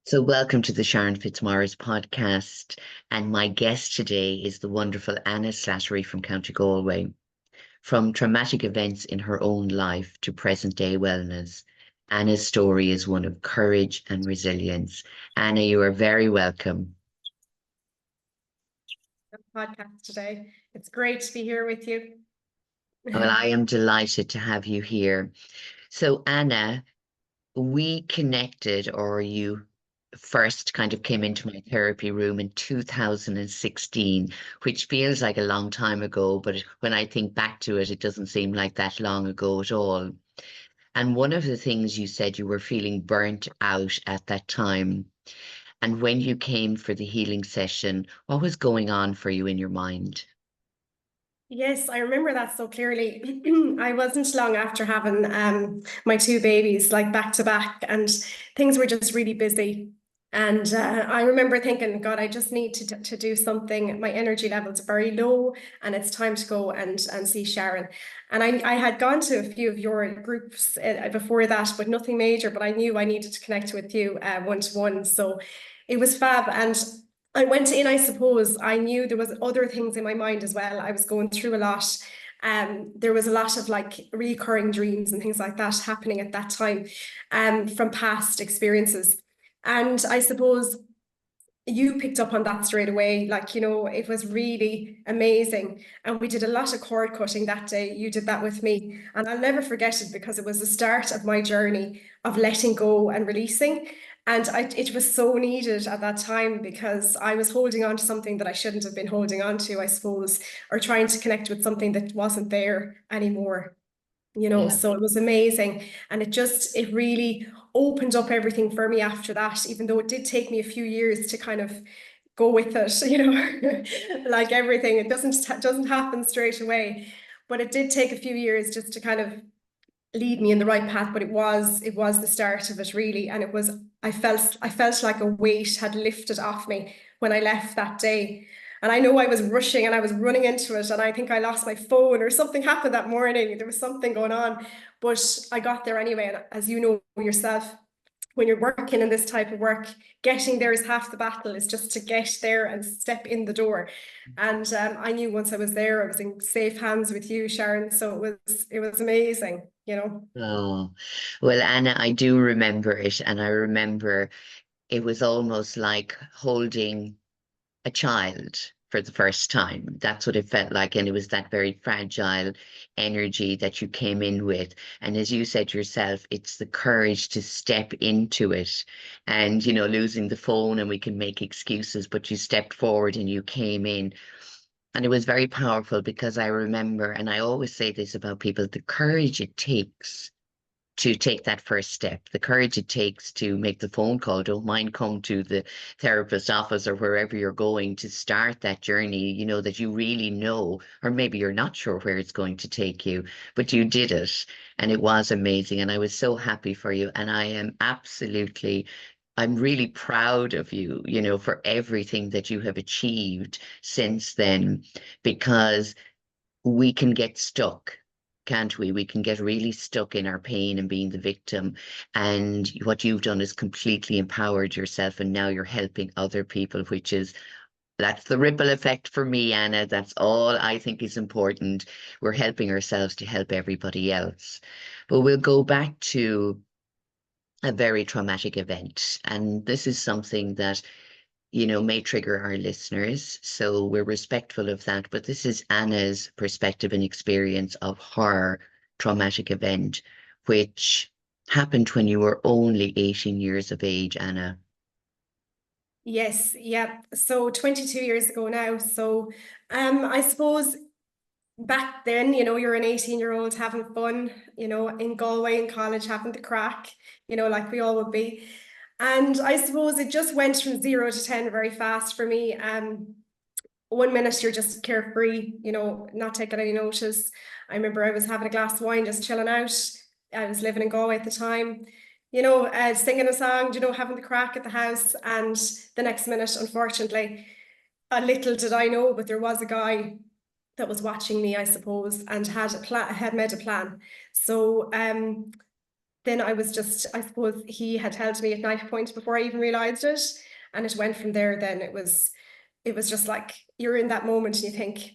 So, welcome to the Sharon Fitzmaurice podcast. And my guest today is the wonderful Anna Slattery from County Galway. From traumatic events in her own life to present day wellness, Anna's story is one of courage and resilience. Anna, you are very welcome. Podcast today. It's great to be here with you. Well, I am delighted to have you here. So, Anna, we connected, or you first kind of came into my therapy room in 2016, which feels like a long time ago, but when I think back to it, it doesn't seem like that long ago at all. And one of the things you said, you were feeling burnt out at that time. And when you came for the healing session, what was going on for you in your mind? Yes, I remember that so clearly. I wasn't long after having my two babies, like back to back, and things were just really busy. And I remember thinking, God, I just need to do something. My energy levels are very low, and it's time to go and see Sharon. And I had gone to a few of your groups before that, but nothing major. But I knew I needed to connect with you one to one. So it was fab. And I went in, I suppose, I knew there was other things in my mind as well. I was going through a lot. There was a lot of like recurring dreams and things like that happening at that time from past experiences. And I suppose you picked up on that straight away. Like, it was really amazing. And we did a lot of cord cutting that day. You did that with me. And I'll never forget it because it was the start of my journey of letting go and releasing. And it was so needed at that time because I was holding on to something that I shouldn't have been holding on to, I suppose, or trying to connect with something that wasn't there anymore. Yeah. So it was amazing. And it really opened up everything for me after that, even though it did take me a few years to kind of go with it, like everything. It doesn't happen straight away, but it did take a few years just to kind of lead me in the right path. But it was the start of it really. And I felt like a weight had lifted off me when I left that day. And I know I was rushing and I was running into it. And I think I lost my phone or something happened that morning. There was something going on, but I got there anyway. And as you know yourself, when you're working in this type of work, getting there is half the battle. Is just to get there and step in the door. And I knew once I was there, I was in safe hands with you, Sharon. So it was amazing. Oh, well, Anna, I do remember it. And I remember it was almost like holding a child for the first time. That's what it felt like. And it was that very fragile energy that you came in with. And as you said yourself, it's the courage to step into it and, losing the phone and we can make excuses, but you stepped forward and you came in. And it was very powerful because I remember, and I always say this about people, the courage it takes to take that first step, the courage it takes to make the phone call, don't mind come to the therapist office or wherever you're going to start that journey, that you really know, or maybe you're not sure where it's going to take you, but you did it. And it was amazing. And I was so happy for you. And I'm really proud of you, for everything that you have achieved since then, because we can get stuck, can't we? We can get really stuck in our pain and being the victim. And what you've done is completely empowered yourself, and now you're helping other people, that's the ripple effect for me, Anna. That's all I think is important. We're helping ourselves to help everybody else. But we'll go back to a very traumatic event. And this is something that may trigger our listeners. So we're respectful of that. But this is Anna's perspective and experience of her traumatic event, which happened when you were only 18 years of age, Anna. Yes, yeah. So 22 years ago now. So I suppose back then, you're an 18-year-old having fun, in Galway in college, having the crack, like we all would be. And I suppose it just went from 0 to 10 very fast for me. 1 minute you're just carefree, not taking any notice. I remember I was having a glass of wine, just chilling out. I was living in Galway at the time, singing a song, having the crack at the house. And the next minute, unfortunately, a little did I know, but there was a guy that was watching me, I suppose, and had made a plan. So then I suppose he had held me at knife point before I even realized it. And it went from there. Then it was just like, you're in that moment and you think,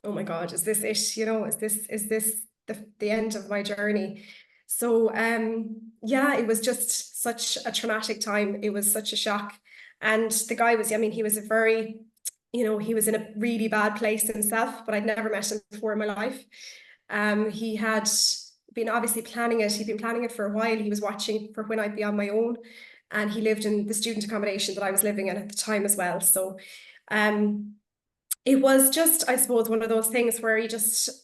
oh my God, is this it? You know, is this the end of my journey? So yeah, it was just such a traumatic time. It was such a shock. And the guy was, I mean, he was a very, he was in a really bad place himself, but I'd never met him before in my life. He had been obviously planning it. He'd been planning it for a while. He was watching for when I'd be on my own. And he lived in the student accommodation that I was living in at the time as well. So it was just, I suppose, one of those things where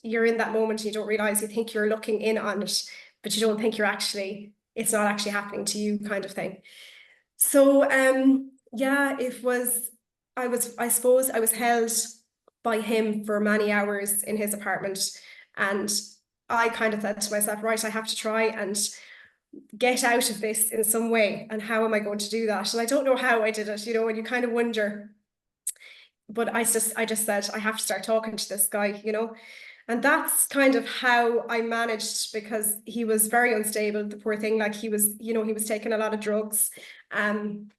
you're in that moment and you don't realize, you think you're looking in on it, but you don't think it's not actually happening to you, kind of thing. So yeah, I suppose I was held by him for many hours in his apartment, and I kind of said to myself, right, I have to try and get out of this in some way. And how am I going to do that? And I don't know how I did it, and you kind of wonder. But I just said, I have to start talking to this guy, And that's kind of how I managed, because he was very unstable, the poor thing. Like he was taking a lot of drugs. And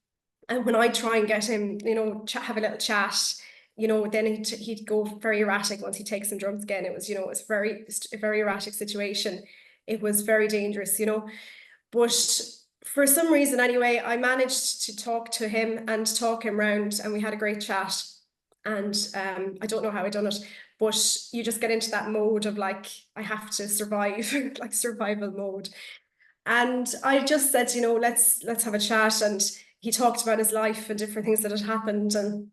when I try and get him, have a little chat, then he'd go very erratic once he takes some drugs again. It was, a very erratic situation. It was very dangerous, But for some reason, anyway, I managed to talk to him and talk him round, and we had a great chat. And I don't know how I done it, but you just get into that mode of like, I have to survive, like survival mode. And I just said, let's have a chat. And he talked about his life and different things that had happened. And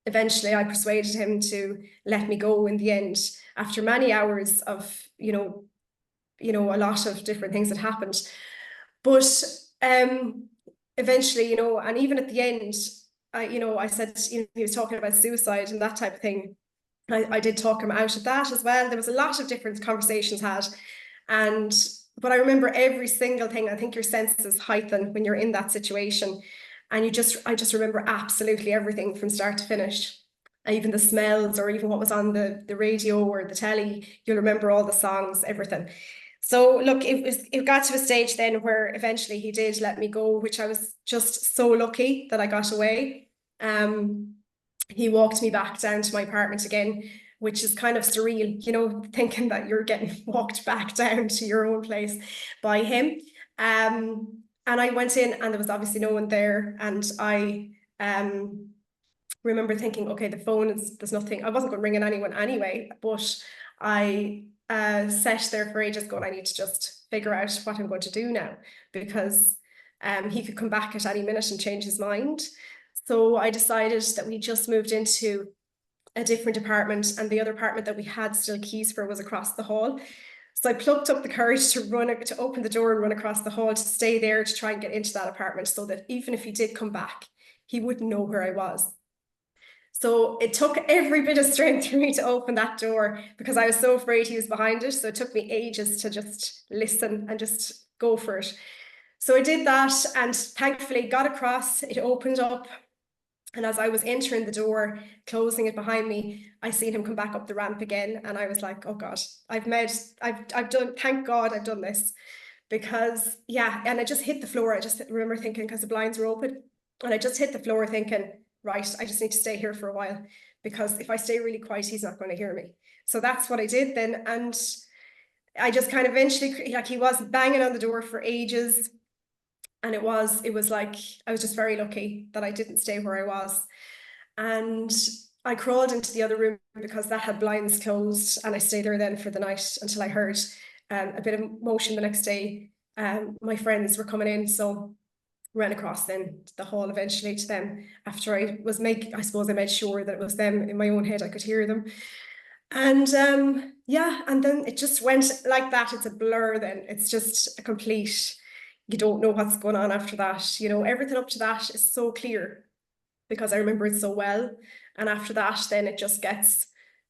eventually I persuaded him to let me go in the end, after many hours of, a lot of different things that happened. But eventually, and even at the end, I said, he was talking about suicide and that type of thing. I did talk him out of that as well. There was a lot of different conversations had. But I remember every single thing. I think your senses heighten when you're in that situation. And I just remember absolutely everything from start to finish. Even the smells, or even what was on the radio or the telly. You'll remember all the songs, everything. So look, it got to a stage then where eventually he did let me go, which I was just so lucky that I got away. He walked me back down to my apartment again, which is kind of surreal, thinking that you're getting walked back down to your own place by him. And I went in and there was obviously no one there. And I remember thinking, okay, the phone there's nothing. I wasn't going ringing anyone anyway, but I sat there for ages going, I need to just figure out what I'm going to do now, because he could come back at any minute and change his mind. So I decided that we just moved into a different apartment, and the other apartment that we had still keys for was across the hall. So I plucked up the courage to open the door and run across the hall, to stay there, to try and get into that apartment, so that even if he did come back, he wouldn't know where I was. So it took every bit of strength for me to open that door, because I was so afraid he was behind it. So it took me ages to just listen and just go for it. So I did that, and thankfully got across. It opened up. And as I was entering the door, closing it behind me, I seen him come back up the ramp again. And I was like, oh God, I've done, thank God I've done this. Because yeah, and I just hit the floor. I just remember thinking, because the blinds were open, and I just hit the floor thinking, right, I just need to stay here for a while, because if I stay really quiet, he's not going to hear me. So that's what I did then. And I just kind of eventually, like, he was banging on the door for ages. And it was like, I was just very lucky that I didn't stay where I was. And I crawled into the other room, because that had blinds closed, and I stayed there then for the night until I heard a bit of motion the next day. My friends were coming in, so ran across then the hall eventually to them, after I suppose I made sure that it was them. In my own head, I could hear them. And yeah, and then it just went like that. It's a blur then. It's just a complete, you don't know what's going on after that. Everything up to that is so clear, because I remember it so well. And after that, then it just gets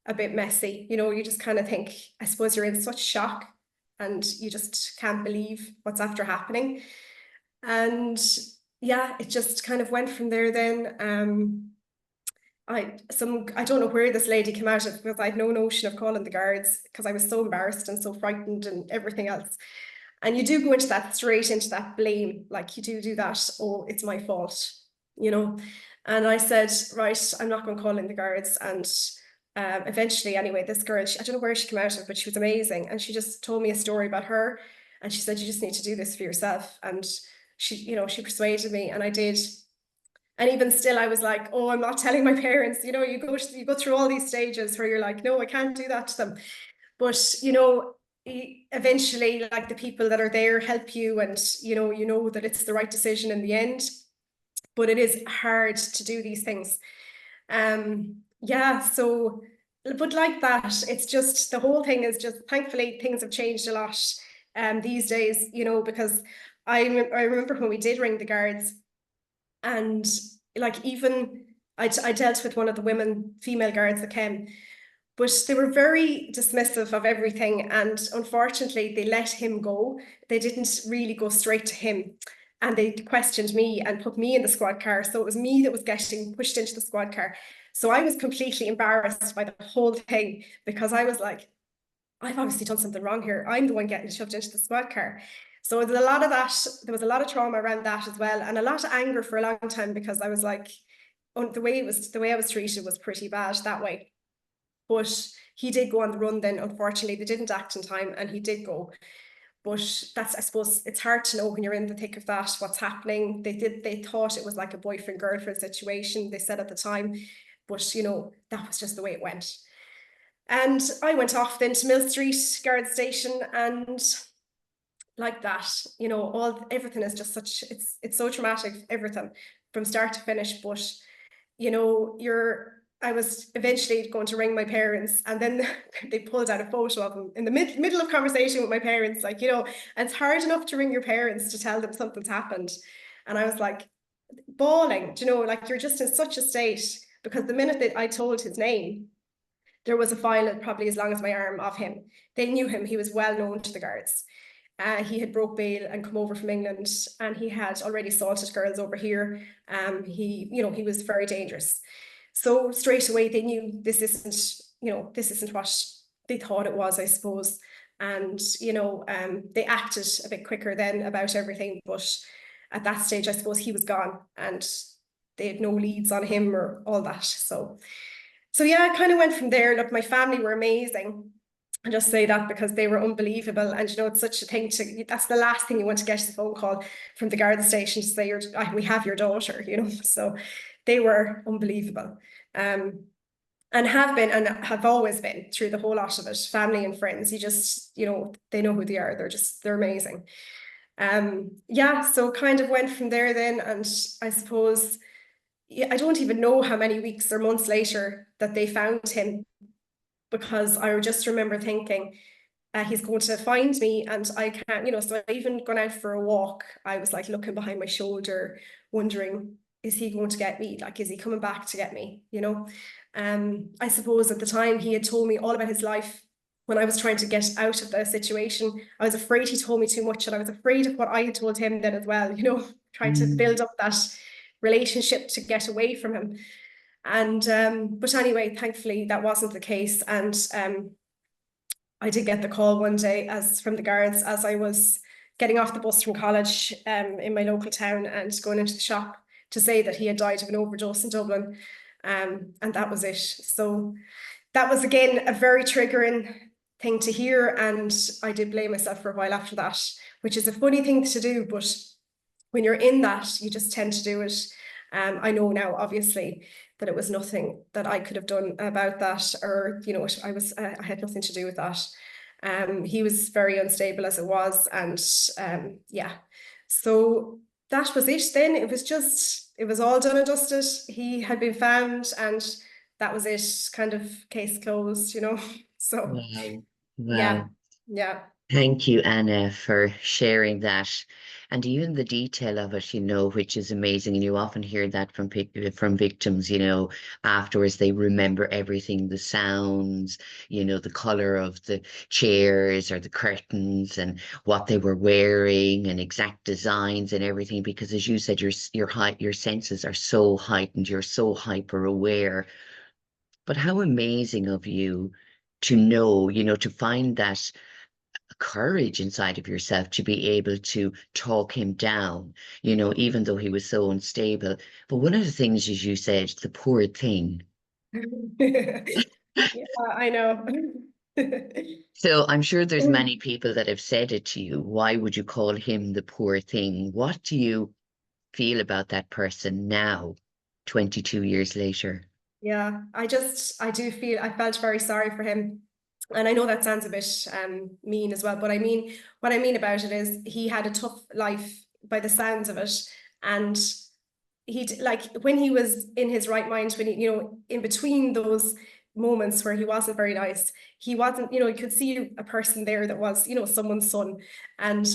a bit messy. You just kind of think, I suppose you're in such shock, and you just can't believe what's after happening. And yeah, it just kind of went from there then. I don't know where this lady came out of, because I had no notion of calling the guards, because I was so embarrassed and so frightened and everything else. And you do go into that straight into that blame, like you do that, oh, it's my fault, you know. And I said, right, I'm not going to call in the guards. And eventually, anyway, this girl, I don't know where she came out of, but she was amazing. And she just told me a story about her. And she said, you just need to do this for yourself. And she, you know, she persuaded me, and I did. And even still, I was like, oh, I'm not telling my parents. You know, you go through all these stages where you're like, no, I can't do that to them. But, you know, eventually, like, the people that are there help you, and, you know that it's the right decision in the end. But it is hard to do these things. Yeah, so, but like that, it's just, the whole thing is just, thankfully, things have changed a lot these days, you know, because I remember when we did ring the guards, and like, even I dealt with one of the female guards that came, but they were very dismissive of everything. And unfortunately, they let him go. They didn't really go straight to him. And they questioned me and put me in the squad car. So it was me that was getting pushed into the squad car. So I was completely embarrassed by the whole thing, because I was like, I've obviously done something wrong here. I'm the one getting shoved into the squad car. So there's a lot of that. There was a lot of trauma around that as well, and a lot of anger for a long time, because I was like, oh, the way I was treated was pretty bad that way. But he did go on the run then. Unfortunately, they didn't act in time, and he did go. But that's, I suppose, it's hard to know when you're in the thick of that, what's happening. They thought it was like a boyfriend-girlfriend situation, they said at the time. But, you know, that was just the way it went. And I went off then to Mill Street Guard Station, and like that, you know, everything is just it's so traumatic, everything from start to finish. But, you know, I was eventually going to ring my parents, and then they pulled out a photo of him in the middle of conversation with my parents, like, you know, and it's hard enough to ring your parents to tell them something's happened. And I was like bawling, you know, like, you're just in such a state, because the minute that I told his name, there was a file probably as long as my arm of him. They knew him. He was well known to the guards. He had broke bail and come over from England, and he had already assaulted girls over here. He was very dangerous. So straight away they knew this isn't what they thought it was, I suppose. And, you know, they acted a bit quicker then about everything. But at that stage, I suppose he was gone, and they had no leads on him or all that. So yeah, I kind of went from there. Look, my family were amazing. I just say that because they were unbelievable. And, you know, it's such a thing that's the last thing you want to get, is a phone call from the guard station to say, we have your daughter, you know. So they were unbelievable. And have been, and have always been, through the whole lot of it. Family and friends, you just, you know, they know who they are. They're amazing. Yeah, so kind of went from there then. And I suppose, I don't even know how many weeks or months later that they found him, because I just remember thinking, he's going to find me, and I can't, you know. So I even gone out for a walk. I was like looking behind my shoulder, wondering, is he going to get me? Like, is he coming back to get me? You know? I suppose at the time he had told me all about his life. When I was trying to get out of the situation, I was afraid he told me too much, and I was afraid of what I had told him then as well, you know, trying to build up that relationship to get away from him. And but anyway, thankfully that wasn't the case. And I did get the call one day from the guards, as I was getting off the bus from college in my local town and going into the shop, to say that he had died of an overdose in Dublin. And that was it. So that was, again, a very triggering thing to hear. And I did blame myself for a while after that, which is a funny thing to do. But when you're in that, you just tend to do it. I know now, obviously, that it was nothing that I could have done about that, or, you know, I had nothing to do with that. He was very unstable as it was, and yeah, so that was it. Then it was all done and dusted. He had been found, and that was it. Kind of case closed, you know. So Wow. yeah, Wow. yeah. Thank you, Anna, for sharing that. And even the detail of it, you know, which is amazing. And you often hear that from victims, you know, afterwards they remember everything, the sounds, you know, the color of the chairs or the curtains, and what they were wearing, and exact designs and everything. Because as you said, your senses are so heightened, you're so hyper aware. But how amazing of you to know, you know, to find that a courage inside of yourself to be able to talk him down, even though he was so unstable. But one of the things, as you said, the poor thing. Yeah, I know. So I'm sure there's many people that have said it to you. Why would you call him the poor thing? What do you feel about that person now, 22 years later? Yeah, I felt very sorry for him. And I know that sounds a bit mean as well, but what I mean about it is he had a tough life by the sounds of it. And like when he was in his right mind, when in between those moments where he wasn't very nice, he wasn't, you could see a person there that was, someone's son. And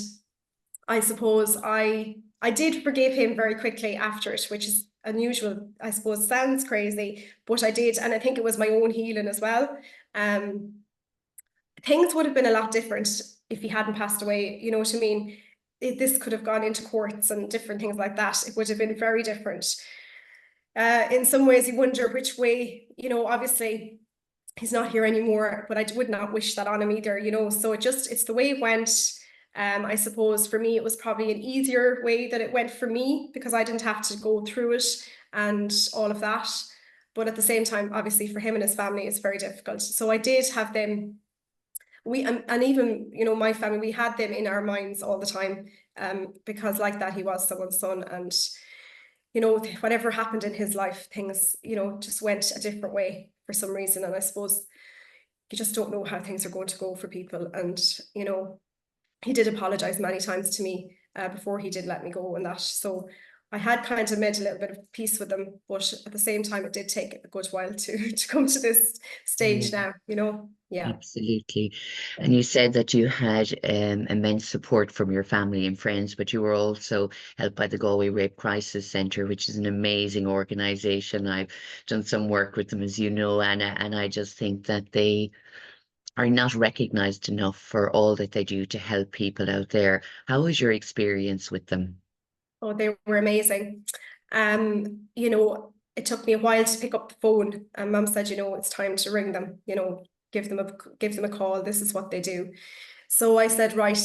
I suppose I did forgive him very quickly after it, which is unusual, I suppose, sounds crazy, but I did, and I think it was my own healing as well. Um, Things would have been a lot different if he hadn't passed away. You know what I mean? This could have gone into courts and different things like that. It would have been very different. In some ways, you wonder which way. Obviously, he's not here anymore, but I would not wish that on him either, so it's the way it went. I suppose for me it was probably an easier way that it went for me because I didn't have to go through it and all of that, but at the same time, obviously for him and his family it's very difficult. So I did have them, and even my family, we had them in our minds all the time, because like that, he was someone's son, and whatever happened in his life, things just went a different way for some reason. And I suppose you just don't know how things are going to go for people. And he did apologize many times to me before he did let me go and that. So I had kind of made a little bit of peace with them, but at the same time, it did take a good while to come to this stage Yeah. now, Yeah. Absolutely. And you said that you had immense support from your family and friends, but you were also helped by the Galway Rape Crisis Centre, which is an amazing organisation. I've done some work with them, as you know, Anna, and I just think that they are not recognised enough for all that they do to help people out there. How was your experience with them? Oh, they were amazing. It took me a while to pick up the phone, and Mum said, it's time to ring them, give them a call. This is what they do. So I said, right,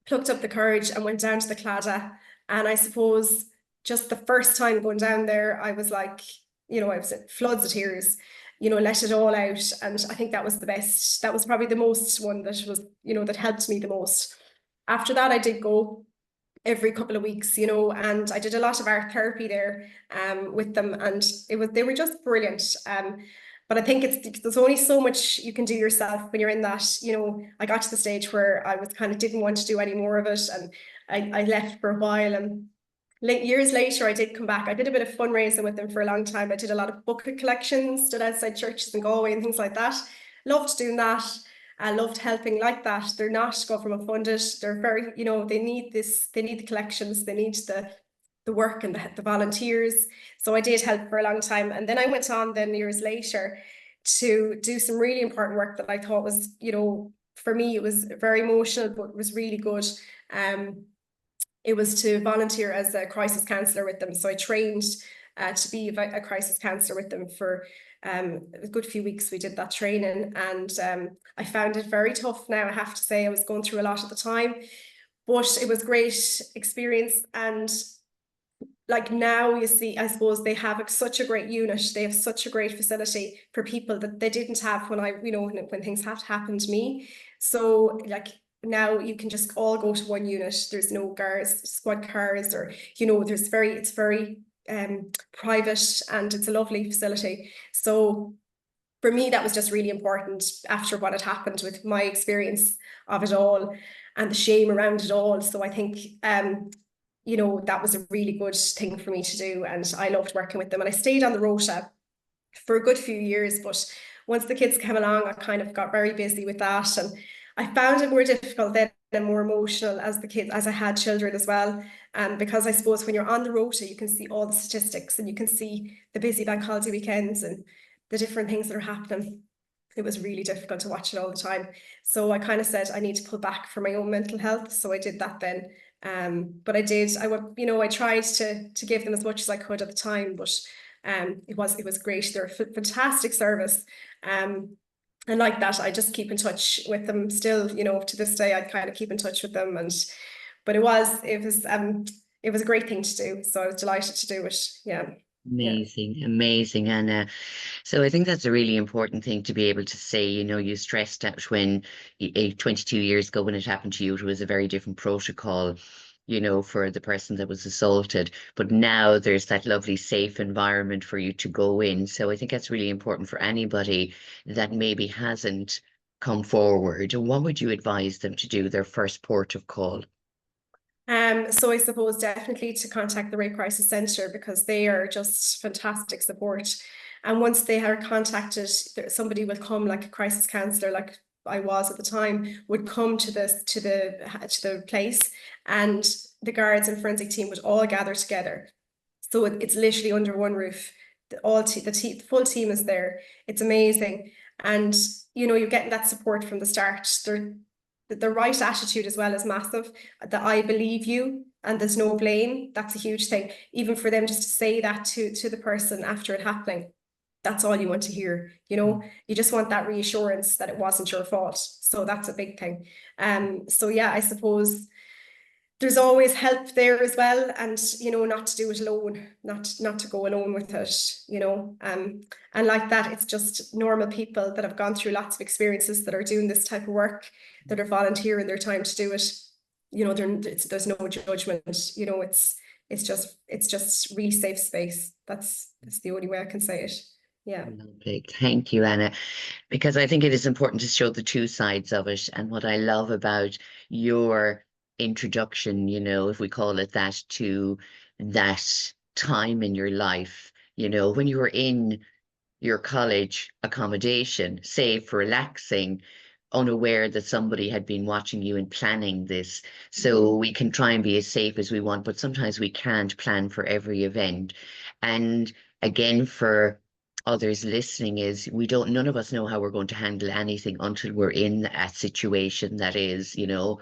plucked up the courage and went down to the Claddagh. And I suppose just the first time going down there, I was like, I was in floods of tears, let it all out. And I think that was the best. That was probably the most one that was, that helped me the most. After that, I did go every couple of weeks, and I did a lot of art therapy there with them, and they were just brilliant. But I think there's only so much you can do yourself when you're in that. I got to the stage where I was kind of didn't want to do any more of it, and I left for a while. And years later, I did come back. I did a bit of fundraising with them for a long time. I did a lot of book collections, stood outside churches in Galway and things like that. Loved doing that. I loved helping like that. They're not government funded. They're very, they need this, they need the collections, they need the work and the volunteers. So I did help for a long time. And then I went on then years later to do some really important work that I thought was, for me, it was very emotional, but it was really good. It was to volunteer as a crisis counsellor with them. So I trained to be a crisis counsellor with them for a good few weeks. We did that training, and I found it very tough now, I have to say. I was going through a lot at the time, but it was great experience. And like now, you see, I suppose they have such a great unit. They have such a great facility for people that they didn't have when when things have happened to me. So like now you can just all go to one unit. There's no guards, squad cars, or it's very private, and it's a lovely facility. So for me, that was just really important after what had happened with my experience of it all and the shame around it all. So I think that was a really good thing for me to do, and I loved working with them. And I stayed on the rota for a good few years, but once the kids came along, I kind of got very busy with that, and I found it more difficult then and more emotional as I had children as well. Because I suppose when you're on the rota, you can see all the statistics and you can see the busy bank holiday weekends and the different things that are happening. It was really difficult to watch it all the time. So I kind of said I need to pull back for my own mental health. So I did that then. But I tried to give them as much as I could at the time, but it was great. They're a fantastic service. And like that, I just keep in touch with them still, you know, to this day. I kind of keep in touch with them, and but it was a great thing to do. So I was delighted to do it. Yeah. Yeah. Amazing, amazing, Anna. So I think that's a really important thing to be able to say. You know, you stressed out when 22 years ago when it happened to you, it was a very different protocol, you know, for the person that was assaulted. But now there's that lovely safe environment for you to go in. So I think that's really important for anybody that maybe hasn't come forward. What would you advise them to do, their first port of call? So I suppose definitely to contact the Rape Crisis Centre, because they are just fantastic support. And once they are contacted, somebody will come, like a crisis counsellor, like I was at the time, would come to the place, and the guards and forensic team would all gather together. So it's literally under one roof. The full team is there. It's amazing, and you know, you're getting that support from the start. The right attitude as well is massive. That I believe you and there's no blame. That's a huge thing. Even for them just to say that to the person after it happening, that's all you want to hear. You know, you just want that reassurance that it wasn't your fault. So that's a big thing. So yeah, I suppose there's always help there as well, and you know, not to do it alone, not to go alone with it, you know. And like that, it's just normal people that have gone through lots of experiences that are doing this type of work, that are volunteering their time to do it. You know, there's no judgment, you know. It's just really safe space. That's the only way I can say it. Yeah. Lovely. Thank you, Anna, because I think it is important to show the two sides of it. And what I love about your introduction, you know, if we call it that, to that time in your life, you know, when you were in your college accommodation, safe, relaxing, unaware that somebody had been watching you and planning this. So we can try and be as safe as we want, but sometimes we can't plan for every event. And again, for others listening, is we don't, none of us know how we're going to handle anything until we're in a situation that is, you know,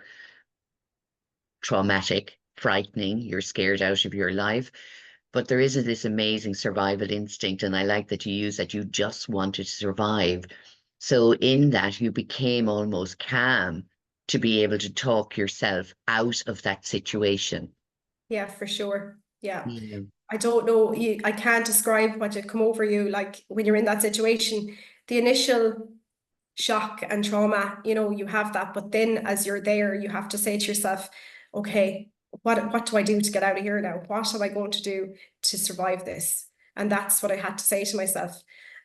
traumatic, frightening, you're scared out of your life. But there is this amazing survival instinct, and I like that you use that. You just wanted to survive. So in that, you became almost calm to be able to talk yourself out of that situation. Yeah, for sure. Yeah. Yeah. I don't know, I can't describe what did come over you, like when you're in that situation. The initial shock and trauma, you know, you have that, but then as you're there, you have to say to yourself, okay, what do I do to get out of here now? What am I going to do to survive this? And that's what I had to say to myself.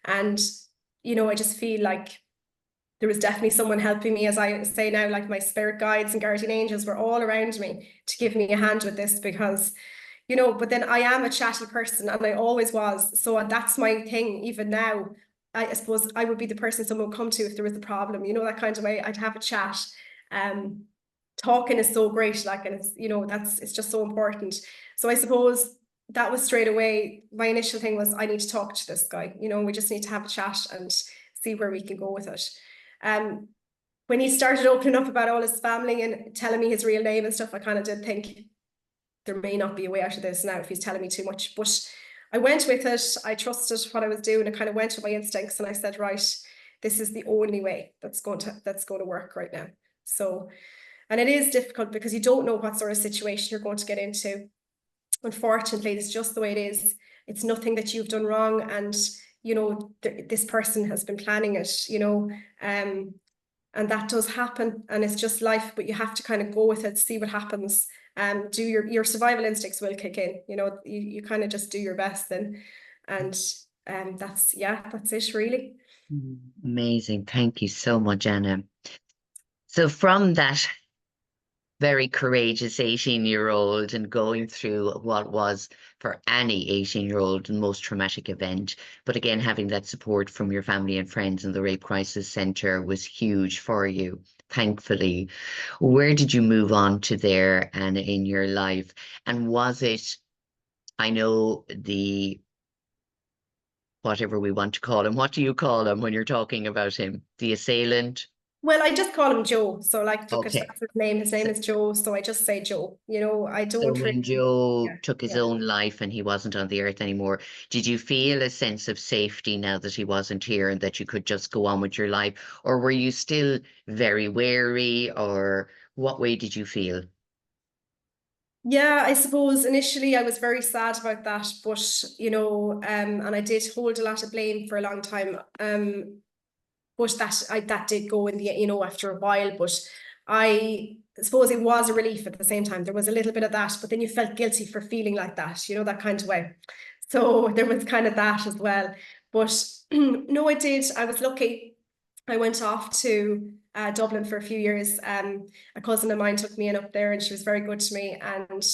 And you know, I just feel like there was definitely someone helping me, as I say now, like my spirit guides and guardian angels were all around me to give me a hand with this, because you know, but then I am a chatty person, and I always was. So that's my thing. Even now, I suppose I would be the person someone would come to if there was a problem, you know, that kind of way. I'd have a chat. Um, Talking is so great, like, and it's, you know, it's just so important. So I suppose that was straight away. My initial thing was, I need to talk to this guy. You know, we just need to have a chat and see where we can go with it. Um, when he started opening up about all his family and telling me his real name and stuff, I kind of did think, there may not be a way out of this now if he's telling me too much. But I went with it. I trusted what I was doing. I kind of went with my instincts, and I said, right, this is the only way that's going to work right now. So, and it is difficult because you don't know what sort of situation you're going to get into. Unfortunately, it's just the way it is. It's nothing that you've done wrong, and you know, this person has been planning it. You know, and that does happen, and it's just life. But you have to kind of go with it, see what happens. Do your survival instincts will kick in. You know, you kind of just do your best then, and that's it really. Amazing. Thank you so much, Anna. So from that very courageous 18-year-old and going through what was for any 18-year-old the most traumatic event. But again, having that support from your family and friends and the Rape Crisis Centre was huge for you, thankfully. Where did you move on to there and in your life? And was it, I know the, whatever we want to call him, what do you call him when you're talking about him? The assailant? Well, I just call him Joe. So like, look, Okay. that's his name. His name So, is Joe. So I just say Joe. You know, I so don't when really, Joe yeah, took his yeah. own life and he wasn't on the earth anymore, did you feel a sense of safety now that he wasn't here and that you could just go on with your life? Or were you still very wary, or what way did you feel? Yeah, I suppose initially I was very sad about that, but you know, and I did hold a lot of blame for a long time. But that did go in the, you know, after a while. But I suppose it was a relief at the same time. There was a little bit of that, but then you felt guilty for feeling like that, you know, that kind of way. So there was kind of that as well. But no, I did. I was lucky. I went off to Dublin for a few years. A cousin of mine took me in up there, and she was very good to me. And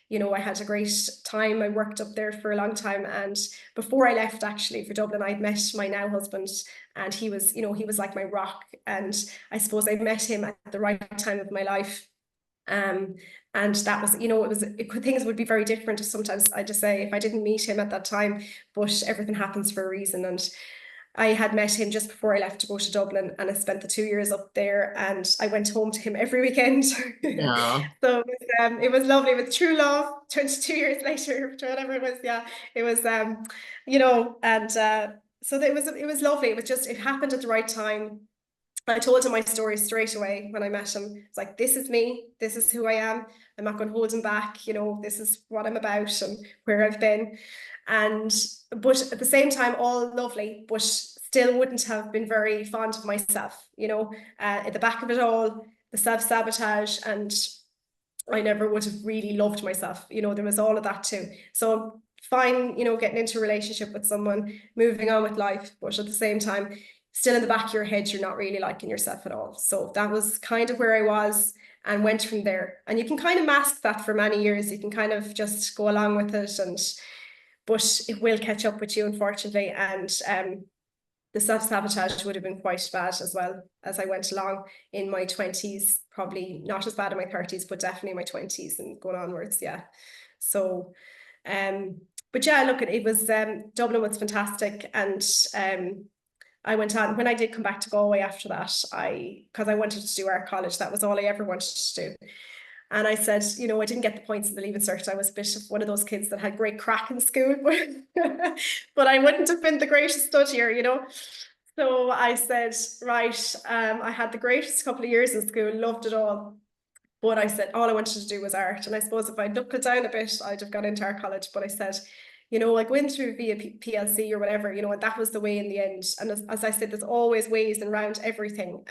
you know, I had a great time. I worked up there for a long time, and before I left, actually, for Dublin, I'd met my now husband, and he was, you know, he was like my rock. And I suppose I met him at the right time of my life. Um, and that was, you know, things would be very different sometimes, I just say, if I didn't meet him at that time, but everything happens for a reason. And I had met him just before I left to go to Dublin, and I spent the 2 years up there, and I went home to him every weekend. No. So it was lovely with true love. 22 years later, whatever it was, yeah, it was you know, and so it was lovely. It was just, it happened at the right time. I told him my story straight away when I met him. It's like, this is me, this is who I am. I'm not going to hold him back. You know, this is what I'm about and where I've been. And, but at the same time, all lovely, but still wouldn't have been very fond of myself, you know, at the back of it all, the self-sabotage, and I never would have really loved myself. You know, there was all of that too. So fine, you know, getting into a relationship with someone, moving on with life, but at the same time, still in the back of your head, you're not really liking yourself at all. So that was kind of where I was and went from there. And you can kind of mask that for many years. You can kind of just go along with it, and but it will catch up with you, unfortunately. And the self-sabotage would have been quite bad as well as I went along in my 20s, probably not as bad in my 30s, but definitely my 20s and going onwards. Yeah. So, but yeah, look, it was, Dublin was fantastic. And I went on, when I did come back to Galway after that, because I wanted to do art college, that was all I ever wanted to do. And I said, you know, I didn't get the points in the Leaving Cert. I was a bit of one of those kids that had great crack in school, but I wouldn't have been the greatest studier, you know. So I said, right, I had the greatest couple of years in school, loved it all. But I said, all I wanted to do was art. And I suppose if I'd knuckled down a bit, I'd have got into art college. But I said, you know, like went through via PLC or whatever, you know, and that was the way in the end. And as I said, there's always ways around everything.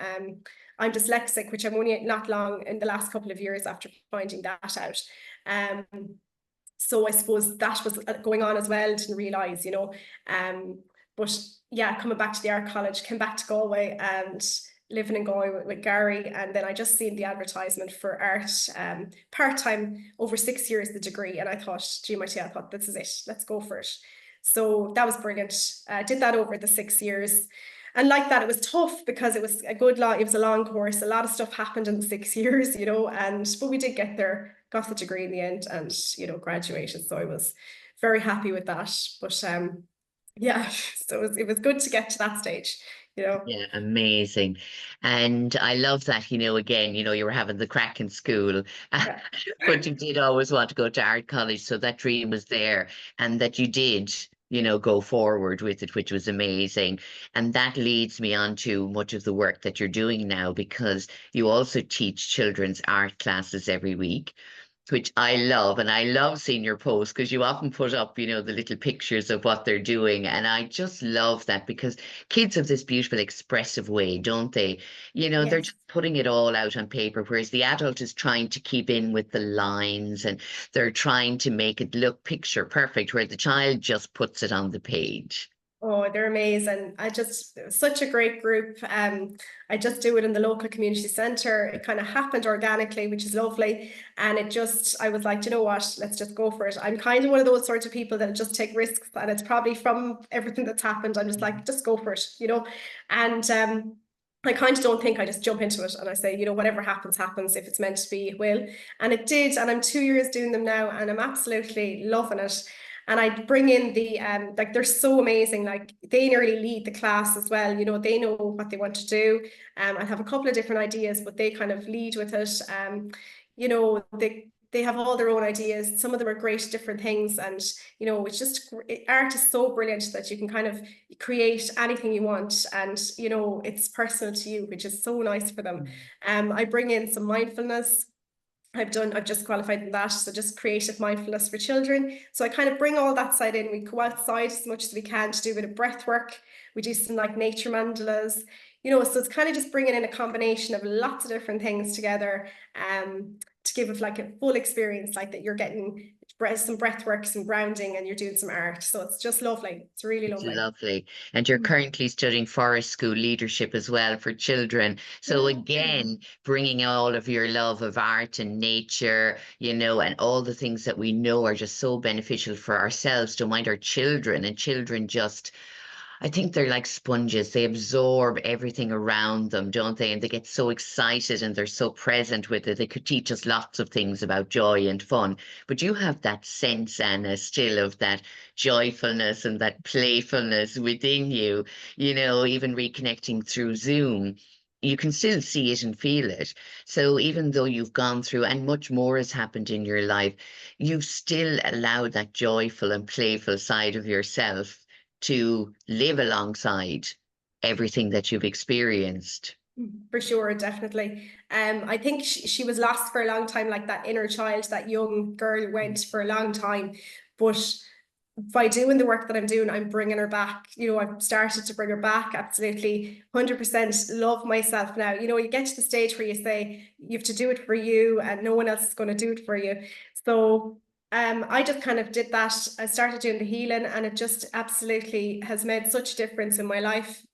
I'm dyslexic, which I'm only not long in the last couple of years after finding that out. Um, so I suppose that was going on as well, didn't realise, you know. But yeah, coming back to the art college, came back to Galway and living in Galway with Gary, and then I just seen the advertisement for art, part-time over 6 years, the degree, and I thought, gee, my tea, I thought, this is it, let's go for it. So that was brilliant. Did that over the 6 years. And like that, it was tough because it was it was a long course. A lot of stuff happened in the 6 years, you know, but we did get there, got the degree in the end, and you know, graduated. So I was very happy with that. But yeah, so it was good to get to that stage, you know. Yeah, amazing. And I love that, again, you were having the crack in school, Yeah. but you did always want to go to art college. So that dream was there, and that you did, go forward with it, which was amazing. And that leads me on to much of the work that you're doing now, because you also teach children's art classes every week, which I love. And I love seeing your posts because you often put up, the little pictures of what they're doing. And I just love that, because kids have this beautiful, expressive way, don't they? They're Yes. just putting it all out on paper, whereas the adult is trying to keep in with the lines, and they're trying to make it look picture perfect, where the child just puts it on the page. Oh, they're amazing. Such a great group. I just do it in the local community centre. It kind of happened organically, which is lovely. And I was like, you know what, let's just go for it. I'm kind of one of those sorts of people that just take risks. And it's probably from everything that's happened. I'm just like, just go for it, you know. And I kind of don't think, I just jump into it and I say, you know, whatever happens, happens. If it's meant to be, it will. And it did. And I'm 2 years doing them now, and I'm absolutely loving it. And I bring in the like they're so amazing. Like they nearly lead the class as well. You know, they know what they want to do. I have a couple of different ideas, but they kind of lead with it. You know, they have all their own ideas. Some of them are great at different things, and you know, it's just art is so brilliant that you can kind of create anything you want, and you know, it's personal to you, which is so nice for them. I bring in some mindfulness. I've just qualified in that. So just creative mindfulness for children. So I kind of bring all that side in. We go outside as much as we can to do a bit of breath work. We do some like nature mandalas, you know, so it's kind of just bringing in a combination of lots of different things together to give it like a full experience, like that you're getting some breath work, some grounding, and you're doing some art. So it's just lovely. It's really It's lovely. lovely. And you're currently studying forest school leadership as well for children. So again, bringing all of your love of art and nature, you know, and all the things that we know are just so beneficial for ourselves, don't mind our children. And children just, I think they're like sponges. They absorb everything around them, don't they? And they get so excited and they're so present with it. They could teach us lots of things about joy and fun. But you have that sense, Anna, still of that joyfulness and that playfulness within you, you know, even reconnecting through Zoom. You can still see it and feel it. So even though you've gone through and much more has happened in your life, you've still allowed that joyful and playful side of yourself to live alongside everything that you've experienced. For sure, definitely. I think she was lost for a long time, like that inner child, that young girl went for a long time. But by doing the work that I'm doing, I'm bringing her back. You know, I've started to bring her back. Absolutely, 100% love myself now. You know, you get to the stage where you say you have to do it for you, and no one else is going to do it for you. So, I just kind of did that. I started doing the healing, and it just absolutely has made such a difference in my life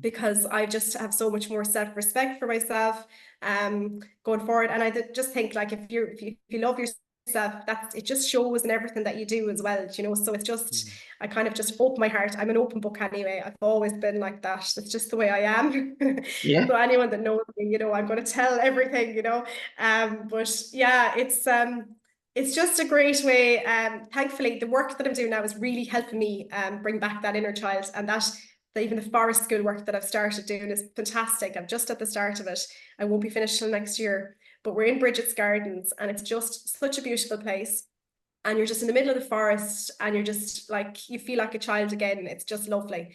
because I just have so much more self-respect for myself going forward. And I just think like if you love yourself, that's it just shows in everything that you do as well, you know. So it's just I kind of just open my heart. I'm an open book anyway. I've always been like that. That's just the way I am. Yeah. So anyone that knows me, you know, I'm going to tell everything, you know. But yeah, it's just a great way. Thankfully, the work that I'm doing now is really helping me bring back that inner child, and that even the forest school work that I've started doing is fantastic. I'm just at the start of it. I won't be finished till next year, but we're in Bridget's Gardens and it's just such a beautiful place. And you're just in the middle of the forest and you're just like, you feel like a child again. It's just lovely.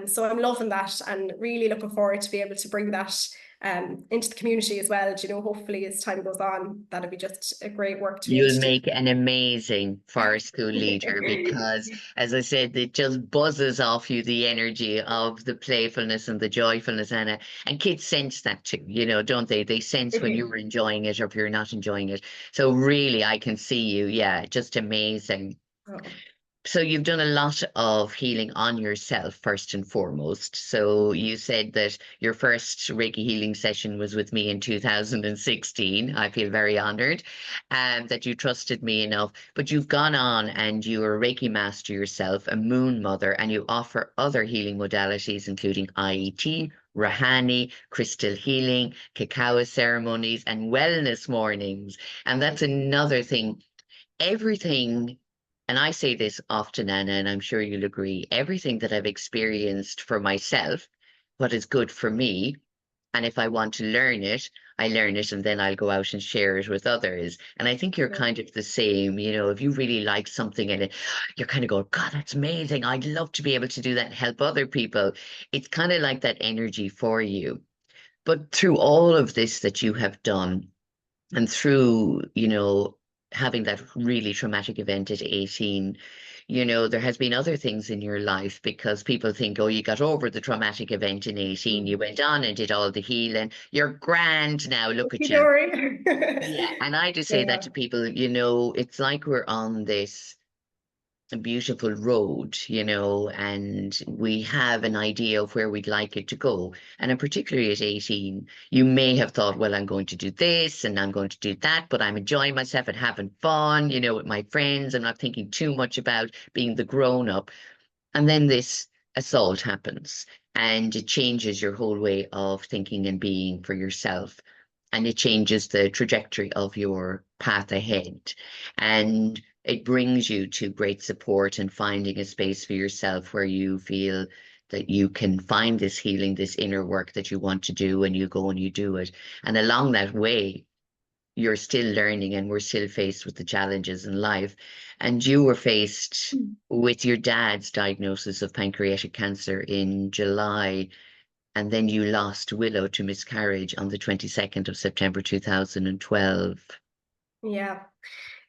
So I'm loving that and really looking forward to be able to bring that into the community as well. You know, hopefully as time goes on, that'll be just a great work to be able You'll to do. make an amazing forest school leader because, as I said, it just buzzes off you the energy of the playfulness and the joyfulness, Anna. And kids sense that too, you know, don't they? They sense when you're enjoying it or if you're not enjoying it. So really, I can see you. Yeah, just amazing. Oh. So you've done a lot of healing on yourself first and foremost. So you said that your first Reiki healing session was with me in 2016. I feel very honored that you trusted me enough. But you've gone on and you're a Reiki master yourself, a moon mother, and you offer other healing modalities, including IET, Rahanni, crystal healing, cacao ceremonies, and wellness mornings. And that's another thing. Everything, and I say this often, Anna, and I'm sure you'll agree, everything that I've experienced for myself, what is good for me, and if I want to learn it, I learn it and then I'll go out and share it with others. And I think you're kind of the same, you know, if you really like something and you're kind of going, God, that's amazing. I'd love to be able to do that and help other people. It's kind of like that energy for you. But through all of this that you have done, and through, you know, having that really traumatic event at 18, you know, there has been other things in your life because people think, oh, you got over the traumatic event in 18, you went on and did all the healing. You're grand now, look at you. Dory. Yeah. And I just say that Yeah. to people, you know, it's like we're on this a beautiful road, you know, and we have an idea of where we'd like it to go. And particularly at 18, you may have thought, well, I'm going to do this and I'm going to do that, but I'm enjoying myself and having fun, you know, with my friends. I'm not thinking too much about being the grown up. And then this assault happens and it changes your whole way of thinking and being for yourself. And it changes the trajectory of your path ahead. And it brings you to great support and finding a space for yourself where you feel that you can find this healing, this inner work that you want to do, and you go and you do it. And along that way, you're still learning, and we're still faced with the challenges in life. And you were faced with your dad's diagnosis of pancreatic cancer in July, and then you lost Willow to miscarriage on the 22nd of September 2012. Yeah,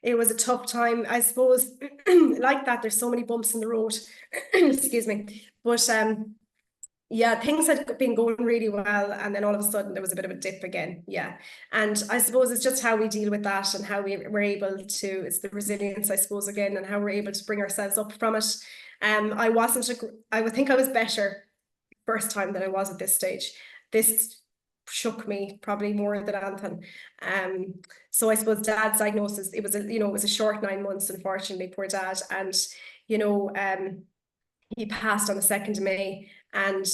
it was a tough time, I suppose. Like that, there's so many bumps in the road. Excuse me. But yeah, things had been going really well, and then all of a sudden there was a bit of a dip again. Yeah. And I suppose it's just how we deal with that, and how we're able to, it's the resilience, I suppose, again, and how we're able to bring ourselves up from it. I wasn't, I would think I was better first time than I was at this stage. This shook me probably more than anything. So I suppose dad's diagnosis, it was it was a short 9 months, unfortunately, poor dad. And, he passed on the 2nd of May. And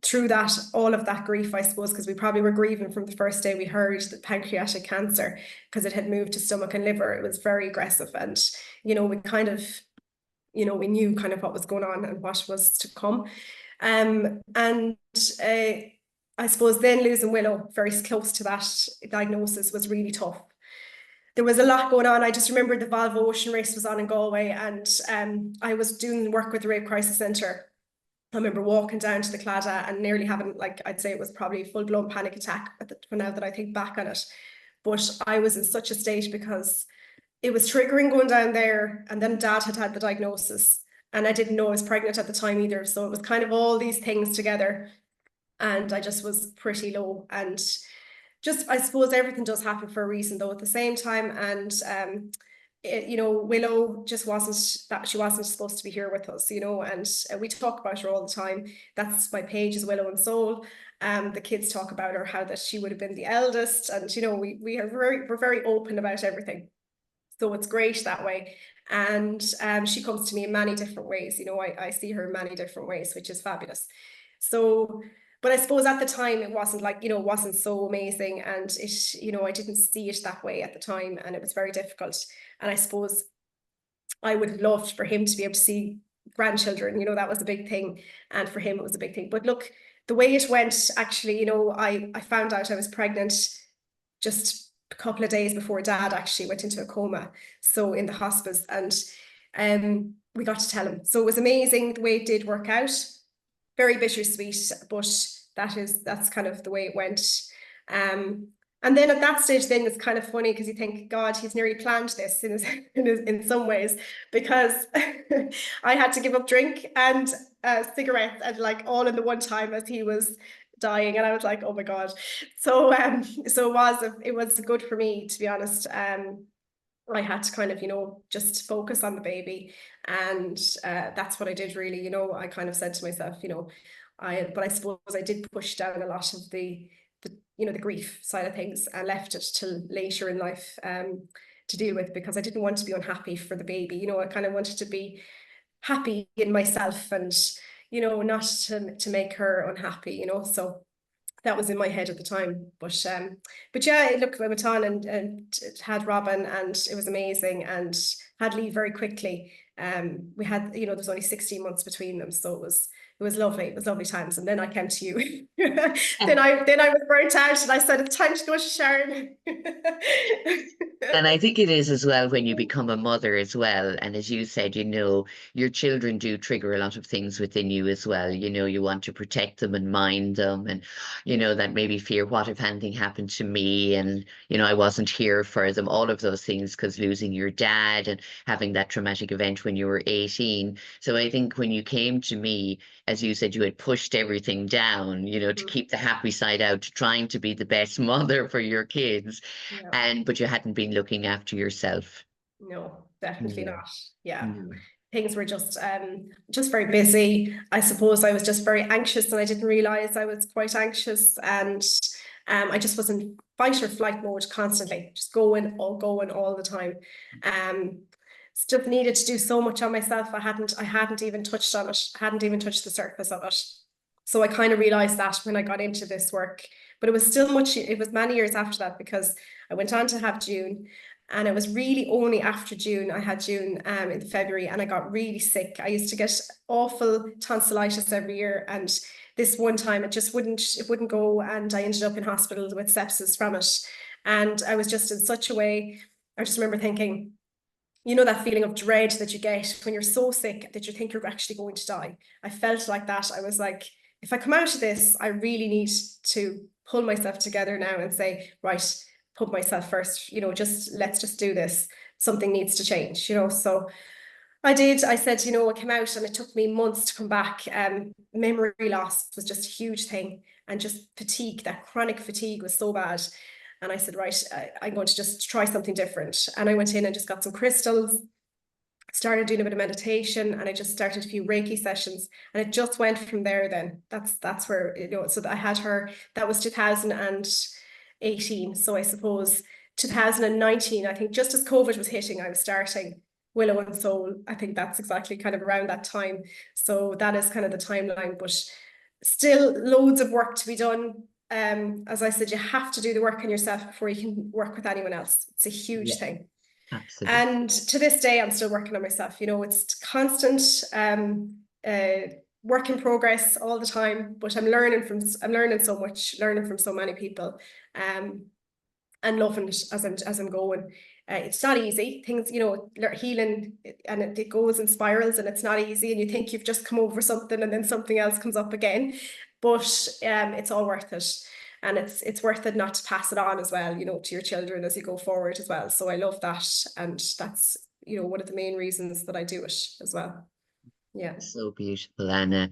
through that, all of that grief, I suppose, because we probably were grieving from the first day we heard the pancreatic cancer, because it had moved to stomach and liver. It was very aggressive. And, we kind of, we knew kind of what was going on and what was to come. And I suppose then losing Willow very close to that diagnosis was really tough. There was a lot going on. I just remember the Volvo Ocean Race was on in Galway, and I was doing work with the Rape Crisis Centre. I remember walking down to the Claddagh and nearly having, like, I'd say it was probably a full-blown panic attack now that I think back on it. But I was in such a state because it was triggering going down there, and then dad had the diagnosis, and I didn't know I was pregnant at the time either. So it was kind of all these things together, and I just was pretty low. And just, I suppose everything does happen for a reason, though, at the same time. And Willow just she wasn't supposed to be here with us, and we talk about her all the time. That's my page, is Willow and Soul. The kids talk about her, how that she would have been the eldest, and we're very open about everything. So it's great that way. And she comes to me in many different ways. I see her in many different ways, which is fabulous. So, but I suppose at the time it wasn't like, it wasn't so amazing, and it, I didn't see it that way at the time, and it was very difficult. And I suppose I would have loved for him to be able to see grandchildren, that was a big thing. And for him, it was a big thing. But look, the way it went, actually, I found out I was pregnant just a couple of days before dad actually went into a coma, so in the hospice. And we got to tell him. So it was amazing the way it did work out. Very bittersweet, but that's kind of the way it went. And then at that stage, then it's kind of funny, because you think, God, he's nearly planned this in some ways, because I had to give up drink and cigarettes, and like all in the one time as he was dying, and I was like, oh my God. So it was good for me, to be honest. I had to kind of, just focus on the baby, and that's what I did, really. I kind of said to myself, but I suppose I did push down a lot of the grief side of things, and left it till later in life to deal with, because I didn't want to be unhappy for the baby. I kind of wanted to be happy in myself, and not to make her unhappy. So that was in my head at the time. But yeah, look, I went on and had Robin, and it was amazing, and had Lee very quickly. We had, there was only 16 months between them, so it was lovely. It was lovely times. And then I came to you. then I was burnt out, and I said, it's time to go to Sharon. And I think it is as well when you become a mother as well. And as you said, your children do trigger a lot of things within you as well. You want to protect them and mind them. And, that maybe fear, what if anything happened to me? And, I wasn't here for them, all of those things, because losing your dad and having that traumatic event when you were 18. So I think when you came to me, as you said, you had pushed everything down, to keep the happy side out, trying to be the best mother for your kids. Yeah. But you hadn't been looking after yourself. No, definitely No. not. Yeah. No. Things were just very busy. I suppose I was just very anxious, and I didn't realize I was quite anxious, and I just was in fight or flight mode constantly, just going all the time. Just needed to do so much on myself. I hadn't even touched on it. I hadn't even touched the surface of it. So I kind of realized that when I got into this work. But it was still it was many years after that, because I went on to have June. And it was really only after June, I had June in February, and I got really sick. I used to get awful tonsillitis every year. And this one time it wouldn't go. And I ended up in hospital with sepsis from it. And I was just in such a way, I just remember thinking, you know, that feeling of dread that you get when you're so sick that you think you're actually going to die. I felt like that. I was like, if I come out of this, I really need to pull myself together now and say, right, put myself first, you know, let's just do this. Something needs to change, you know. So I did. I said, you know, I came out and it took me months to come back. Memory loss was just a huge thing. And just fatigue, that chronic fatigue was so bad. And I said, right, I'm going to just try something different. And I went in and just got some crystals, started doing a bit of meditation, and I just started a few Reiki sessions. And it just went from there then. That's where, you know, so I had her, that was 2018. So I suppose 2019, I think just as COVID was hitting, I was starting Willow and Soul. I think that's exactly kind of around that time. So that is kind of the timeline, but still loads of work to be done. As I said, you have to do the work on yourself before you can work with anyone else. It's a huge Yeah, thing. absolutely. And to this day, I'm still working on myself. You know, it's constant work in progress all the time, but I'm learning so much, learning from so many people. And loving it as I'm going. It's not easy. Things, you know, healing, and it goes in spirals, and it's not easy. And you think you've just come over something, and then something else comes up again. But it's all worth it, and it's worth it not to pass it on as well, you know, to your children as you go forward as well. So I love that, and that's, you know, one of the main reasons that I do it as well. Yeah. So beautiful, Anna.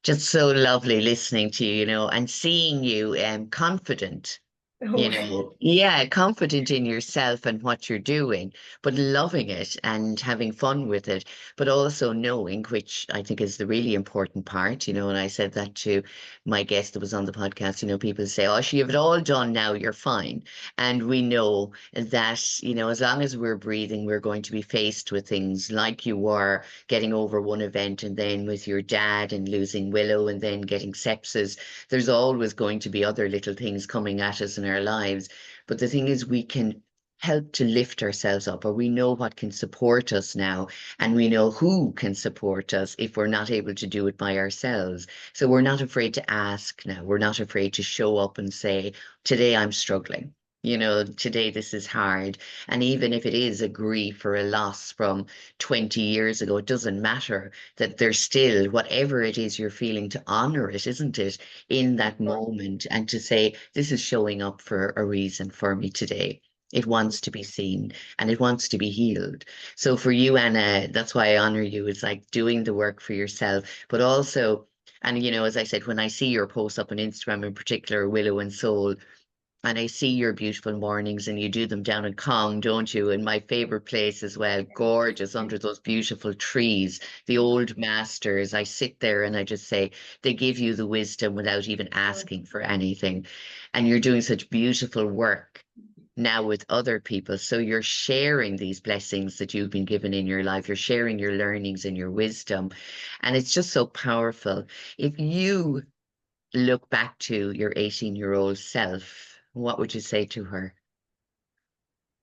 Just so lovely listening to you, you know, and seeing you confident. You Oh, know, yeah, confident in yourself and what you're doing, but loving it and having fun with it, but also knowing, which I think is the really important part, you know, and I said that to my guest that was on the podcast, you know, people say, oh, you have it all done now, you're fine. And we know that, you know, as long as we're breathing, we're going to be faced with things like you were getting over one event and then with your dad and losing Willow and then getting sepsis. There's always going to be other little things coming at us in our lives. But the thing is, we can help to lift ourselves up, or we know what can support us now, and we know who can support us if we're not able to do it by ourselves. So we're not afraid to ask now. We're not afraid to show up and say, today I'm struggling. You know, today this is hard. And even if it is a grief or a loss from 20 years ago, it doesn't matter, that there's still whatever it is you're feeling, to honor it, isn't it, in that moment, and to say, this is showing up for a reason for me today. It wants to be seen and it wants to be healed. So for you, Anna, that's why I honor you. It's like doing the work for yourself, but also, and you know, as I said, when I see your posts up on Instagram, in particular, Willow and Soul, and I see your beautiful mornings and you do them down in Cong, don't you? And my favorite place as well, gorgeous under those beautiful trees, the old masters. I sit there and I just say, they give you the wisdom without even asking for anything. And you're doing such beautiful work now with other people. So you're sharing these blessings that you've been given in your life. You're sharing your learnings and your wisdom. And it's just so powerful. If you look back to your 18-year-old self, what would you say to her?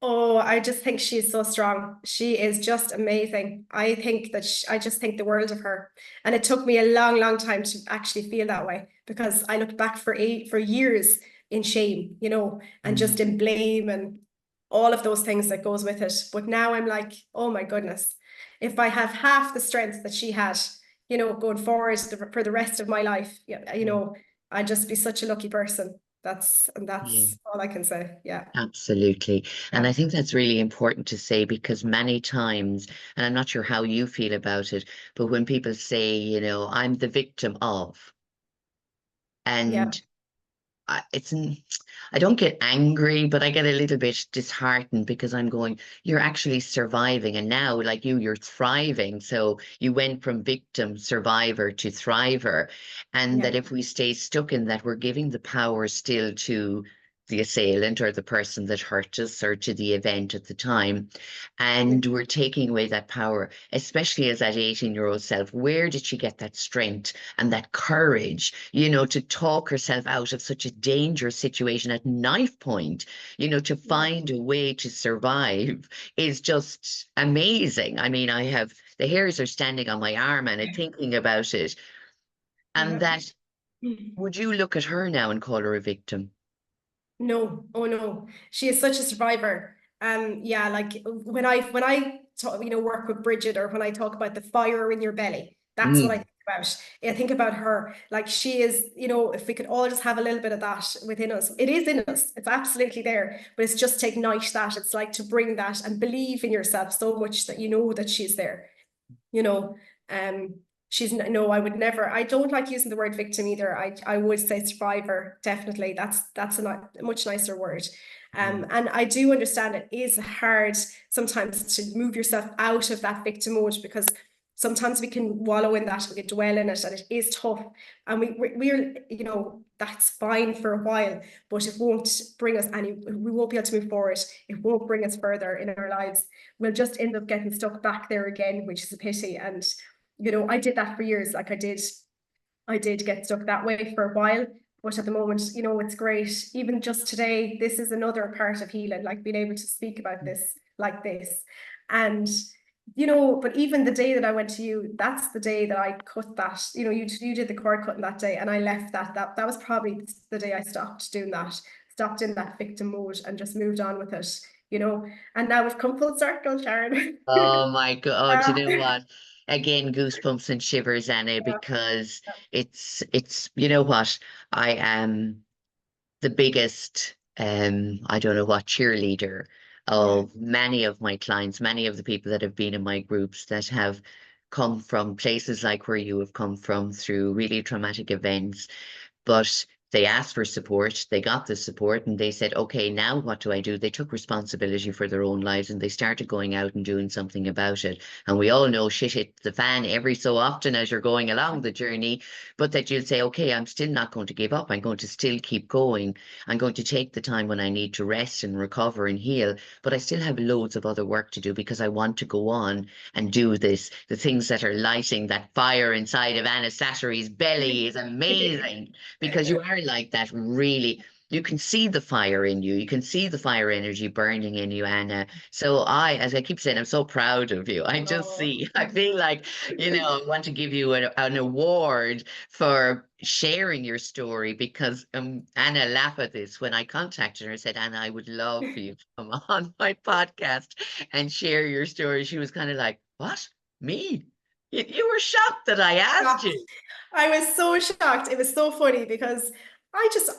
Oh, I just think she's so strong. She is just amazing. I think that I just think the world of her. And it took me a long, long time to actually feel that way, because I looked back for years in shame, you know, and just Mm, in blame and all of those things that goes with it. But now I'm like, oh my goodness, if I have half the strength that she had, you know, going forward for the rest of my life, you yeah, know, I'd just be such a lucky person. yeah, That's all I can say. Yeah. absolutely. And Yeah. I think that's really important to say, because many times, and I'm not sure how you feel about it, but when people say, you know, I'm the victim of, Yeah. and it's I don't get angry, but I get a little bit disheartened, because I'm going, you're actually surviving, and now, like you're thriving. So you went from victim, survivor to thriver, and Yeah. that if we stay stuck in that, we're giving the power still to the assailant or the person that hurt us or to the event at the time. Yeah. And we're taking away that power, especially as that 18-year-old self. Where did she get that strength and that courage, to talk herself out of such a dangerous situation at knife point, to Yeah. find a way to survive is just amazing. I mean, the hairs are standing on my arm and I'm thinking about it. And Yeah. that, would you look at her now and call her a victim? No, oh no, she is such a survivor. Yeah, like when I talk, work with Bridget, or when I talk about the fire in your belly, that's what I Mm. think about. I think about her, like she is, if we could all just have a little bit of that within us, it is in us. It's absolutely there, but it's just to ignite that. It's like to bring that and believe in yourself so much that you know that she's there you know um she's no, I would never, I don't like using the word victim either. I would say survivor, definitely. That's a much nicer word. Mm. And I do understand it is hard sometimes to move yourself out of that victim mode, because sometimes we can wallow in that, we can dwell in it, and it is tough. And we're that's fine for a while, but it won't bring us any, we won't be able to move forward. It won't bring us further in our lives. We'll just end up getting stuck back there again, which is a pity. And I did that for years. Like I did get stuck that way for a while, but at the moment, it's great. Even just today, this is another part of healing, like being able to speak about this like this. And but even the day that I went to you, that's the day that I cut that. You did the cord cutting that day, and I left that. That was probably the day I stopped doing that, stopped in that victim mode, and just moved on with it. And now we've come full circle, Sharon. Oh my God. Oh, do you know Yeah. what? Again, goosebumps and shivers, Anna, because you know what? I am the biggest, I don't know what, cheerleader Yeah. of many of my clients, many of the people that have been in my groups that have come from places like where you have come from through really traumatic events. But they asked for support, they got the support, and they said, okay, now what do I do? They took responsibility for their own lives and they started going out and doing something about it. And we all know shit hits the fan every so often as you're going along the journey, but that you'll say, okay, I'm still not going to give up. I'm going to still keep going. I'm going to take the time when I need to rest and recover and heal, but I still have loads of other work to do because I want to go on and do this. The things that are lighting that fire inside of Anna Slattery's belly is amazing, because you are like that, really. You can see the fire in you. You can see the fire energy burning in you, Anna. So as I keep saying, I'm so proud of you. I just Oh. see, I feel like, I want to give you an award for sharing your story, because Anna laughed at this when I contacted her. I said, Anna, I would love for you to come on my podcast and share your story. She was kind of like, what? Me? You were shocked that I asked Shocked. you. I was so shocked. It was so funny because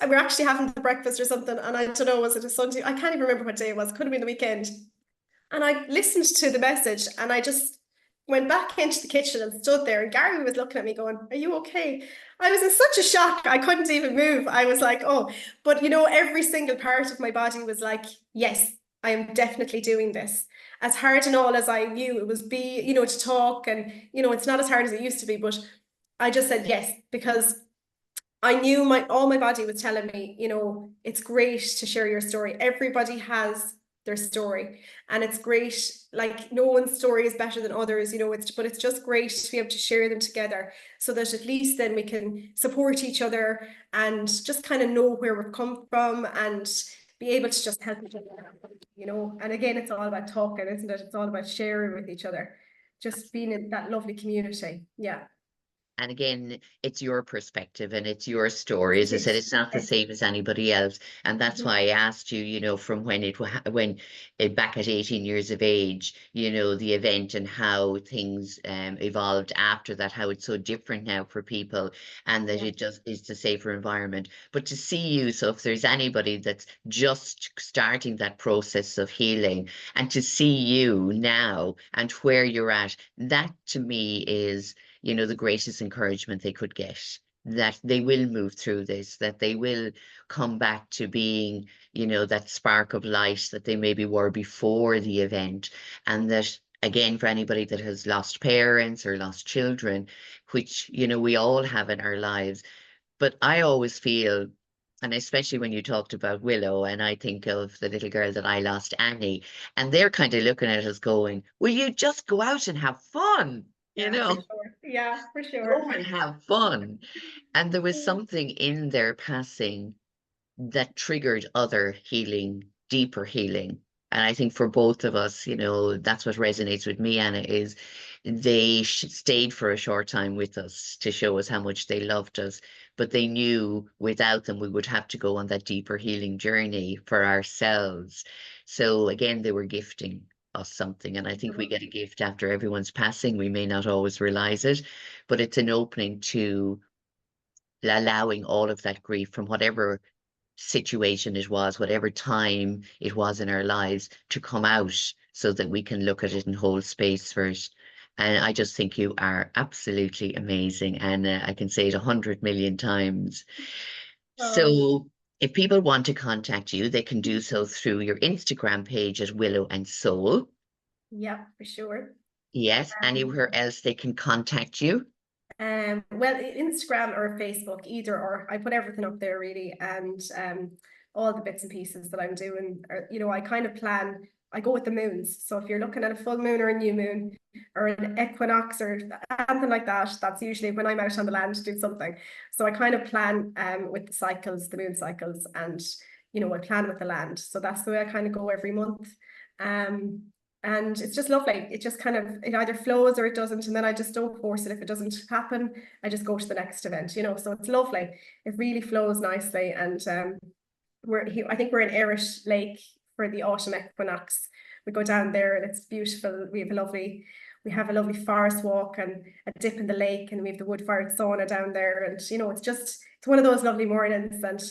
we're actually having the breakfast or something, and I don't know, was it a Sunday? I can't even remember what day it was. Could have been the weekend. And I listened to the message, and I just went back into the kitchen and stood there, and Gary was looking at me going, "Are you okay?" I was in such a shock. I couldn't even move. I was like, "Oh," but every single part of my body was like, "Yes, I am definitely doing this." As hard and all as I knew it was to talk, and it's not as hard as it used to be, but I just said yes, because I knew all my body was telling me, it's great to share your story. Everybody has their story, and it's great. Like, no one's story is better than others, but it's just great to be able to share them together, so that at least then we can support each other and just kind of know where we've come from, and be able to just help each other. And again, it's all about talking, isn't it? It's all about sharing with each other, just being in that lovely community. Yeah. And again, it's your perspective and it's your story. As I said, it's not the Yes. same as anybody else. And that's why I asked you, from when back at 18 years of age, the event and how things evolved after that, how it's so different now for people, and that Yeah. it just is a safer environment. But to see you, so if there's anybody that's just starting that process of healing, and to see you now and where you're at, that to me is the greatest encouragement they could get, that they will move through this, that they will come back to being, that spark of light that they maybe were before the event. And that, again, for anybody that has lost parents or lost children, which, we all have in our lives. But I always feel, And especially when you talked about Willow, and I think of the little girl that I lost, Annie, and they're kind of looking at us going, will you just go out and have fun? You Yeah, for know, sure. Yeah, for sure. go and have fun. And there was something in their passing that triggered other healing, deeper healing. And I think for both of us, that's what resonates with me, Anna, is they stayed for a short time with us to show us how much they loved us. But they knew without them, we would have to go on that deeper healing journey for ourselves. So again, they were gifting us something. And I think we get a gift after everyone's passing. We may not always realize it, but it's an opening to allowing all of that grief from whatever situation it was, whatever time it was in our lives, to come out so that we can look at it and hold space for it. And I just think you are absolutely amazing. And I can say it 100 million times. Oh, So if people want to contact you, they can do so through your Instagram page at Willow and Soul. yeah, for sure. Yes. Anywhere else they can contact you? Well, Instagram or Facebook, either or. I put everything up there really, and all the bits and pieces that I'm doing. I kind of plan. I go with the moons. So if you're looking at a full moon or a new moon or an equinox or anything like that, that's usually when I'm out on the land to do something. So I kind of plan with the cycles, the moon cycles, and I plan with the land. So that's the way I kind of go every month. Um, and it's just lovely. It just kind of, it either flows or it doesn't, and then I just don't force it. If it doesn't happen, I just go to the next event, so it's lovely. It really flows nicely. And we're here, I think we're in Irish Lake for the autumn equinox. We go down there and it's beautiful. We have a lovely forest walk and a dip in the lake, and we have the wood-fired sauna down there. And it's one of those lovely mornings. And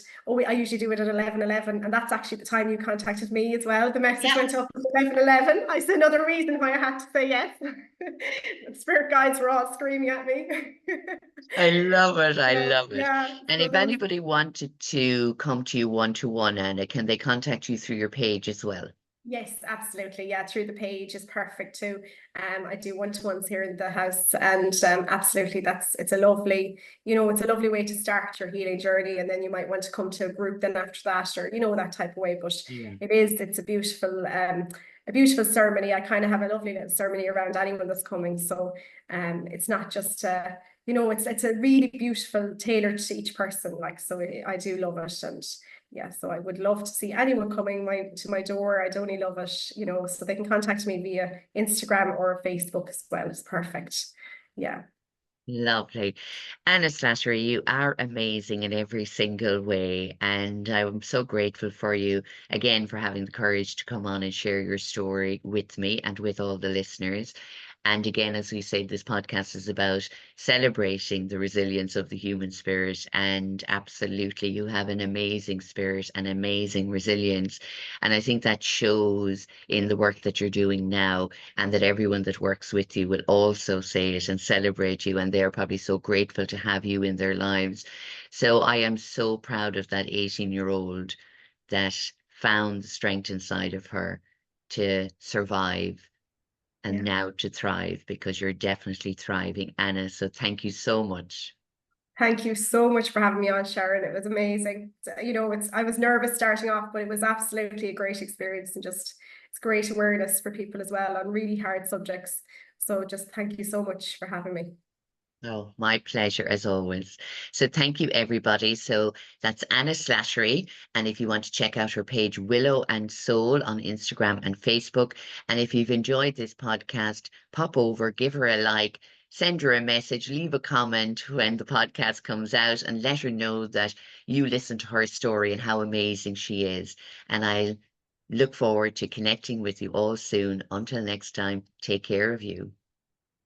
I usually do it at 11:11, and that's actually the time you contacted me as well. The message Yeah. went up at 11:11. I said another reason why I had to say yes. The spirit guides were all screaming at me. I love it. I Yeah, love it. yeah. And So if those anybody wanted to come to you one-to-one, Anna, can they contact you through your page as well? Yes, absolutely. Yeah, through the page is perfect too. I do one-to-ones here in the house, and absolutely, it's a lovely way to start your healing journey, and then you might want to come to a group then after that, or that type of way. But Yeah. it's a beautiful ceremony. I kind of have a lovely little ceremony around anyone that's coming. So it's not just it's a really beautiful, tailored to each person. Like, so I do love it. And yeah, so I would love to see anyone coming to my door. I'd only love it, so they can contact me via Instagram or Facebook as well. It's perfect. Yeah. Lovely. Anna Slattery, you are amazing in every single way. And I'm so grateful for you again for having the courage to come on and share your story with me and with all the listeners. And again, as we say, this podcast is about celebrating the resilience of the human spirit. And absolutely, you have an amazing spirit and amazing resilience. And I think that shows in the work that you're doing now, and that everyone that works with you will also say it and celebrate you. And they're probably so grateful to have you in their lives. So I am so proud of that 18-year-old that found the strength inside of her to survive and Yeah. now to thrive, because you're definitely thriving, Anna. So thank you so much. Thank you so much for having me on, Sharon. It was amazing. I was nervous starting off, but it was absolutely a great experience, and just it's great awareness for people as well on really hard subjects. So just thank you so much for having me. Oh, my pleasure as always. So thank you, everybody. So that's Anna Slattery. And if you want to check out her page, Willow and Soul, on Instagram and Facebook. And if you've enjoyed this podcast, pop over, give her a like, send her a message, leave a comment when the podcast comes out, and let her know that you listen to her story and how amazing she is. And I look forward to connecting with you all soon. Until next time, take care of you.